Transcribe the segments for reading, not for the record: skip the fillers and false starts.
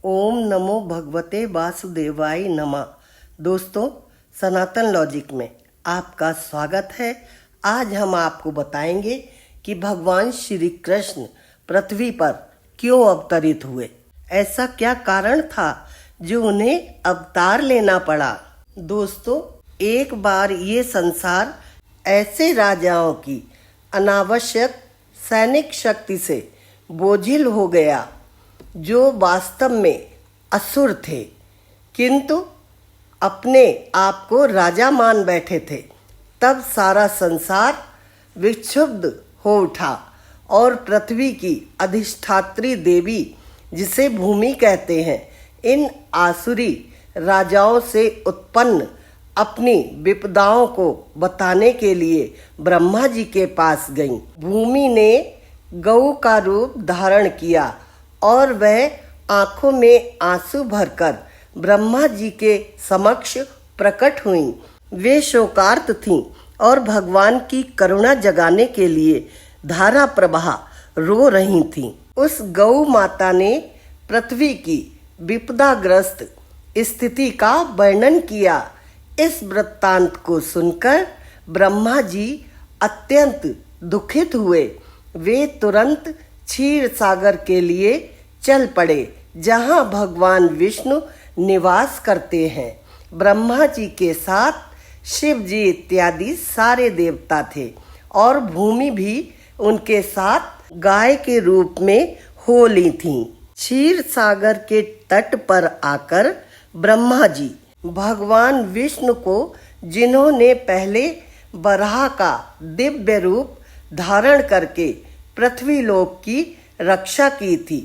ओम नमो भगवते वासुदेवाय नमः। दोस्तों, सनातन लॉजिक में आपका स्वागत है। आज हम आपको बताएंगे कि भगवान श्री कृष्ण पृथ्वी पर क्यों अवतरित हुए। ऐसा क्या कारण था जो उन्हें अवतार लेना पड़ा। दोस्तों, एक बार ये संसार ऐसे राजाओं की अनावश्यक सैनिक शक्ति से बोझिल हो गया जो वास्तव में असुर थे, किंतु अपने आप को राजा मान बैठे थे। तब सारा संसार विक्षुब्ध हो उठा और पृथ्वी की अधिष्ठात्री देवी, जिसे भूमि कहते हैं, इन आसुरी राजाओं से उत्पन्न अपनी विपदाओं को बताने के लिए ब्रह्मा जी के पास गईं। भूमि ने गऊ का रूप धारण किया और वह आंखों में आंसू भरकर ब्रह्मा जी के समक्ष प्रकट हुईं। वे शोकार्त थीं और भगवान की करुणा जगाने के लिए धारा प्रवाह रो रही थीं। उस गौ माता ने पृथ्वी की विपदाग्रस्त स्थिति का वर्णन किया। इस वृत्तांत को सुनकर ब्रह्मा जी अत्यंत दुखित हुए। वे तुरंत क्षीर सागर के लिए चल पड़े, जहां भगवान विष्णु निवास करते हैं। ब्रह्मा जी के साथ शिव जी इत्यादि सारे देवता थे और भूमि भी उनके साथ गाय के रूप में हो ली थीं। क्षीर सागर के तट पर आकर ब्रह्मा जी भगवान विष्णु को, जिन्होंने पहले बराह का दिव्य रूप धारण करके पृथ्वी लोक की रक्षा की थी,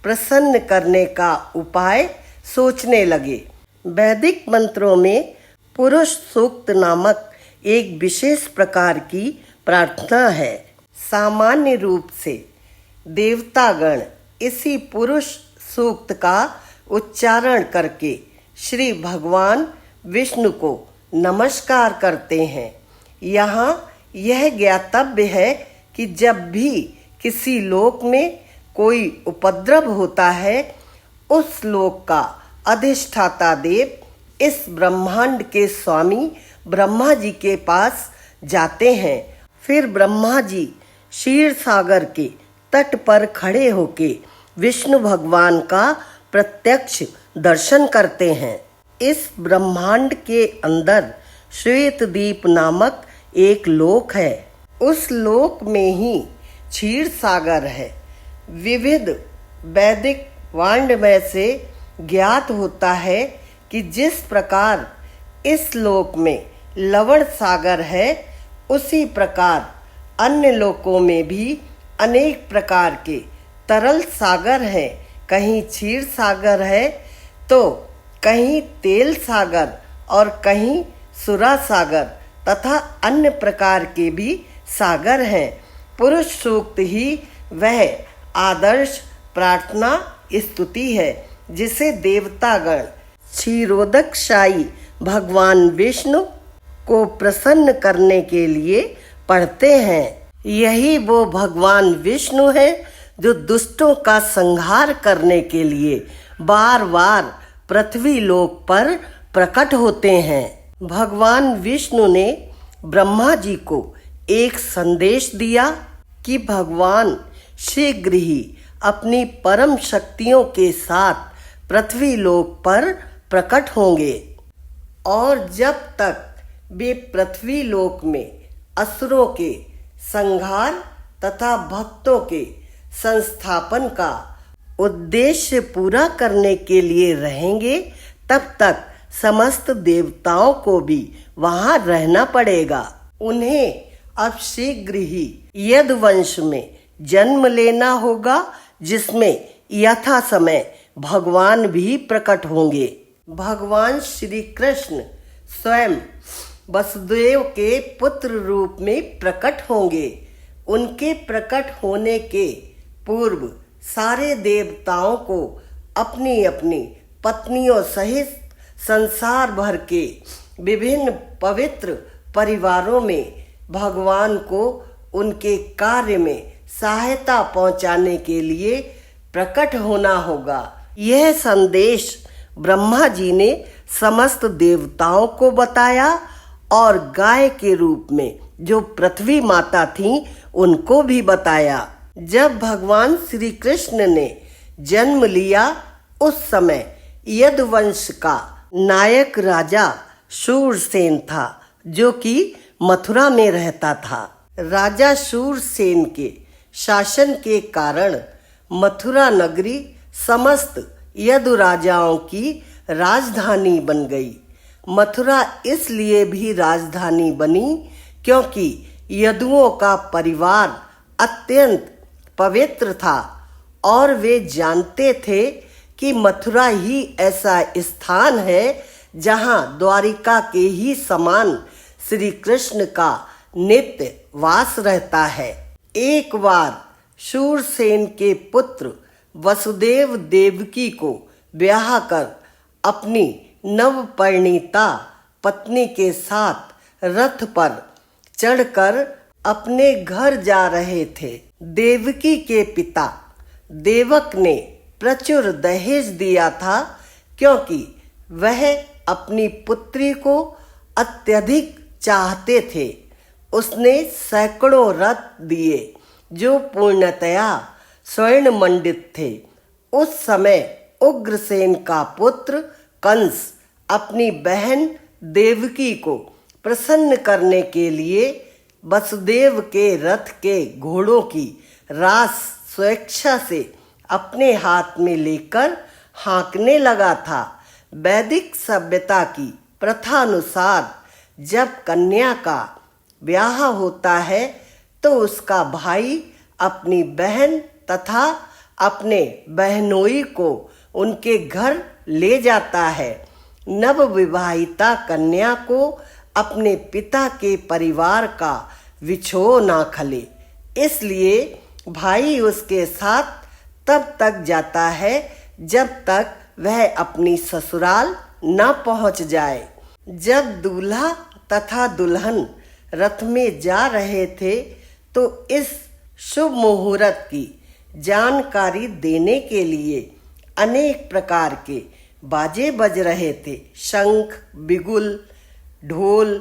प्रसन्न करने का उपाय सोचने लगे। वैदिक मंत्रों में पुरुष सूक्त नामक एक विशेष प्रकार की प्रार्थना है। सामान्य रूप से देवतागण इसी पुरुष सूक्त का उच्चारण करके श्री भगवान विष्णु को नमस्कार करते हैं। यहाँ यह ज्ञातव्य है कि जब भी किसी लोक में कोई उपद्रव होता है, उस लोक का अधिष्ठाता देव इस ब्रह्मांड के स्वामी ब्रह्मा जी के पास जाते हैं। फिर ब्रह्मा जी क्षीर सागर के तट पर खड़े होके विष्णु भगवान का प्रत्यक्ष दर्शन करते हैं। इस ब्रह्मांड के अंदर श्वेत द्वीप नामक एक लोक है। उस लोक में ही क्षीर सागर है। विविध वैदिक वाङ्मय से ज्ञात होता है कि जिस प्रकार इस लोक में लवण सागर है, उसी प्रकार अन्य लोकों में भी अनेक प्रकार के तरल सागर हैं। कहीं क्षीर सागर है तो कहीं तेल सागर और कहीं सुरा सागर तथा अन्य प्रकार के भी सागर हैं। पुरुष सूक्त ही वह आदर्श प्रार्थना स्तुति है जिसे देवतागण क्षीरोदकशायी भगवान विष्णु को प्रसन्न करने के लिए पढ़ते हैं। यही वो भगवान विष्णु है जो दुष्टों का संहार करने के लिए बार बार पृथ्वी लोक पर प्रकट होते हैं। भगवान विष्णु ने ब्रह्मा जी को एक संदेश दिया कि भगवान शीघ्र ही अपनी परम शक्तियों के साथ पृथ्वी लोक पर प्रकट होंगे और जब तक वे पृथ्वी लोक में असुरों के संहार तथा भक्तों के संस्थापन का उद्देश्य पूरा करने के लिए रहेंगे, तब तक समस्त देवताओं को भी वहां रहना पड़ेगा। उन्हें अब शीघ्र ही यदुवंश में जन्म लेना होगा, जिसमें यथा समय भगवान भी प्रकट होंगे। भगवान श्री कृष्ण स्वयं वसुदेव के पुत्र रूप में प्रकट होंगे। उनके प्रकट होने के पूर्व सारे देवताओं को अपनी अपनी पत्नियों सहित संसार भर के विभिन्न पवित्र परिवारों में भगवान को उनके कार्य में सहायता पहुंचाने के लिए प्रकट होना होगा। यह संदेश ब्रह्मा जी ने समस्त देवताओं को बताया और गाय के रूप में जो पृथ्वी माता थीं उनको भी बताया। जब भगवान श्री कृष्ण ने जन्म लिया उस समय यदुवंश का नायक राजा शूरसेन था, जो कि मथुरा में रहता था। राजा शूरसेन के शासन के कारण मथुरा नगरी समस्त यदु राजाओं की राजधानी बन गई। मथुरा इसलिए भी राजधानी बनी क्योंकि यदुओं का परिवार अत्यंत पवित्र था और वे जानते थे कि मथुरा ही ऐसा स्थान है जहां द्वारिका के ही समान श्री कृष्ण का नित्य वास रहता है। एक बार शूरसेन के पुत्र वसुदेव देवकी को ब्याह कर अपनी नवपरिणीता पत्नी के साथ रथ पर चढ़कर अपने घर जा रहे थे। देवकी के पिता देवक ने प्रचुर दहेज दिया था क्योंकि वह अपनी पुत्री को अत्यधिक चाहते थे। उसने सैकड़ों रथ दिए जो पूर्णतया स्वर्ण मंडित थे। उस समय उग्रसेन का पुत्र कंस अपनी बहन देवकी को प्रसन्न करने के लिए वसुदेव के रथ के घोड़ों की रास स्वेच्छा से अपने हाथ में लेकर हाँकने लगा था। वैदिक सभ्यता की प्रथा अनुसार जब कन्या का ब्याह होता है तो उसका भाई अपनी बहन तथा अपने बहनोई को उनके घर ले जाता है। नवविवाहिता कन्या को अपने पिता के परिवार का विछोह ना खले, इसलिए भाई उसके साथ तब तक जाता है जब तक वह अपनी ससुराल न पहुंच जाए। जब दूल्हा तथा दुल्हन रथ में जा रहे थे तो इस शुभ मुहूर्त की जानकारी देने के लिए अनेक प्रकार के बाजे बज रहे थे। शंख, बिगुल, ढोल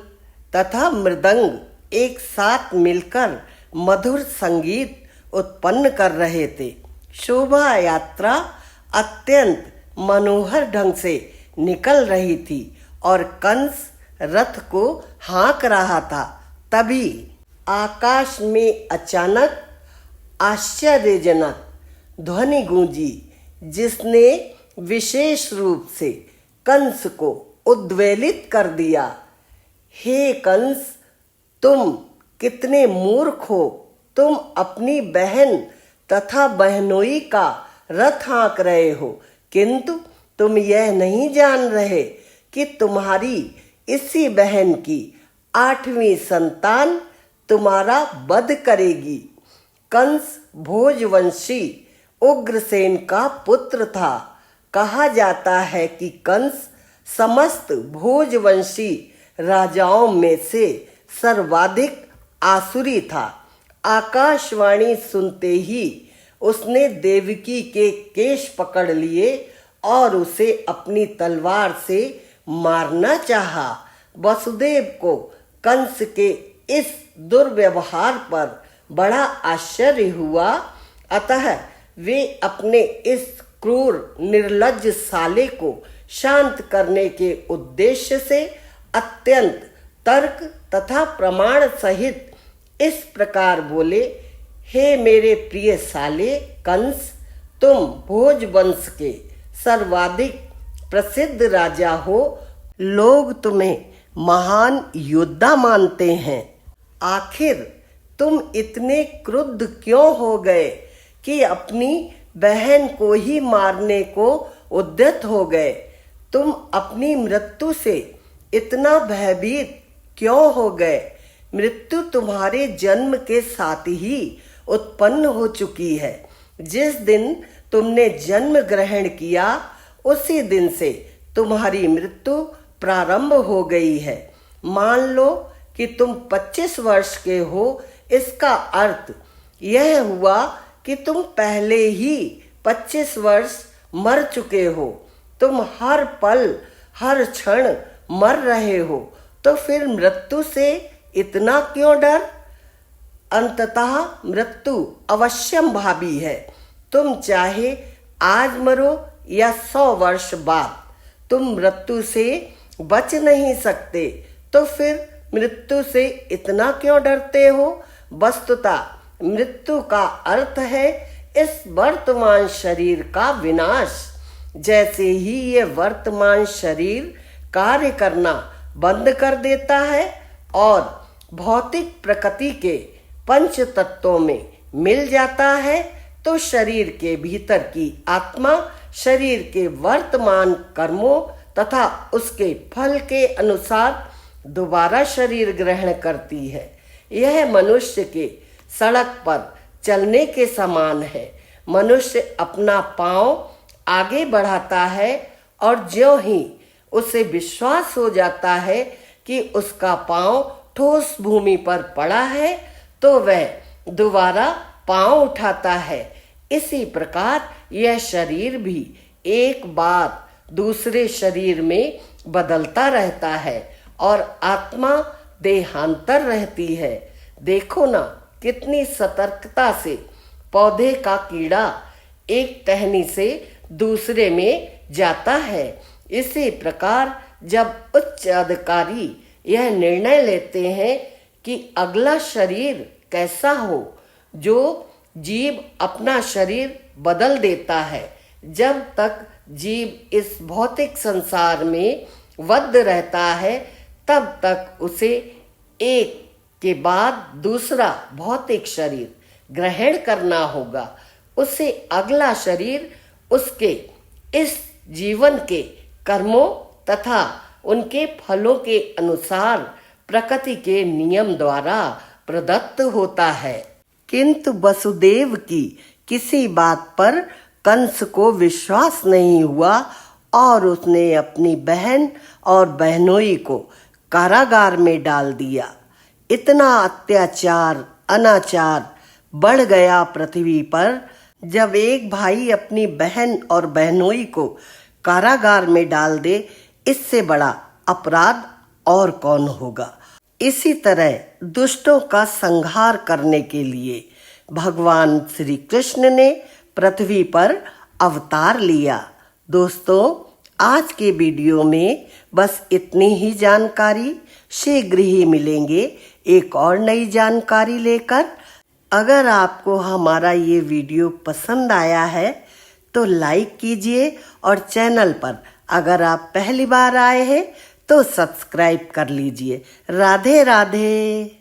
तथा मृदंग एक साथ मिलकर मधुर संगीत उत्पन्न कर रहे थे। शोभा यात्रा अत्यंत मनोहर ढंग से निकल रही थी और कंस रथ को हाँक रहा था। तभी आकाश में अचानक आश्चर्यजनक ध्वनि गूंजी, जिसने विशेष रूप से कंस को उद्वेलित कर दिया। हे कंस, तुम कितने मूर्ख हो! तुम अपनी बहन तथा बहनोई का रथ हाँक रहे हो, किंतु तुम यह नहीं जान रहे कि तुम्हारी इसी बहन की 8वीं संतान तुम्हारा वध करेगी। कंस भोजवंशी उग्रसेन का पुत्र था। कहा जाता है कि कंस समस्त भोजवंशी राजाओं में से सर्वाधिक आसुरी था। आकाशवाणी सुनते ही उसने देवकी के केश पकड़ लिए और उसे अपनी तलवार से मारना चाहा। वसुदेव को कंस के इस दुर्व्यवहार पर बड़ा आश्चर्य हुआ, अतः वे अपने इस क्रूर निर्लज्ज साले को शांत करने के उद्देश्य से अत्यंत तर्क तथा प्रमाण सहित इस प्रकार बोले, हे मेरे प्रिय साले कंस, तुम भोजवंश के सर्वाधिक प्रसिद्ध राजा हो। लोग तुम्हें महान योद्धा मानते हैं। आखिर तुम इतने क्रुद्ध क्यों हो गए कि अपनी बहन को ही मारने को उद्यत हो गए? तुम अपनी मृत्यु से इतना भयभीत क्यों हो गए? मृत्यु तुम्हारे जन्म के साथ ही उत्पन्न हो चुकी है। जिस दिन तुमने जन्म ग्रहण किया उसी दिन से तुम्हारी मृत्यु प्रारंभ हो गई है। मान लो कि तुम 25 वर्ष के हो, इसका अर्थ यह हुआ कि तुम पहले ही 25 वर्ष मर चुके हो, तुम हर पल हर क्षण मर रहे हो, तो फिर मृत्यु से इतना क्यों डर? अंततः मृत्यु अवश्यम भावी है। तुम चाहे आज मरो या 100 वर्ष बाद, तुम मृत्यु से बच नहीं सकते, तो फिर मृत्यु से इतना क्यों डरते हो? वस्तुतः मृत्यु का अर्थ है इस वर्तमान शरीर का विनाश। जैसे ही ये वर्तमान शरीर कार्य करना बंद कर देता है और भौतिक प्रकृति के पंच तत्वों में मिल जाता है, तो शरीर के भीतर की आत्मा शरीर के वर्तमान कर्मों तथा उसके फल के अनुसार दोबारा शरीर ग्रहण करती है। यह मनुष्य के सड़क पर चलने के समान है। मनुष्य अपना पांव आगे बढ़ाता है और ज्यों ही उसे विश्वास हो जाता है कि उसका पांव ठोस भूमि पर पड़ा है, तो वह दोबारा पांव उठाता है। इसी प्रकार यह शरीर भी एक बार दूसरे शरीर में बदलता रहता है और आत्मा देहांतर रहती है। देखो ना, कितनी सतर्कता से पौधे का कीड़ा एक टहनी से दूसरे में जाता है। इसी प्रकार जब उच्च अधिकारी यह निर्णय लेते हैं कि अगला शरीर कैसा हो, जो जीव अपना शरीर बदल देता है, जब तक जीव इस भौतिक संसार में बद्ध रहता है, तब तक उसे एक के बाद दूसरा भौतिक शरीर ग्रहण करना होगा। उसे अगला शरीर उसके इस जीवन के कर्मों तथा उनके फलों के अनुसार प्रकृति के नियम द्वारा प्रदत्त होता है। किंतु वसुदेव की किसी बात पर कंस को विश्वास नहीं हुआ और उसने अपनी बहन और बहनोई को कारागार में डाल दिया। इतना अत्याचार अनाचार बढ़ गया पृथ्वी पर। जब एक भाई अपनी बहन और बहनोई को कारागार में डाल दे, इससे बड़ा अपराध और कौन होगा। इसी तरह दुष्टों का संहार करने के लिए भगवान श्री कृष्ण ने पृथ्वी पर अवतार लिया। दोस्तों, आज के वीडियो में बस इतनी ही जानकारी। शीघ्र ही मिलेंगे एक और नई जानकारी लेकर। अगर आपको हमारा ये वीडियो पसंद आया है तो लाइक कीजिए और चैनल पर अगर आप पहली बार आए हैं तो सब्सक्राइब कर लीजिए। राधे राधे।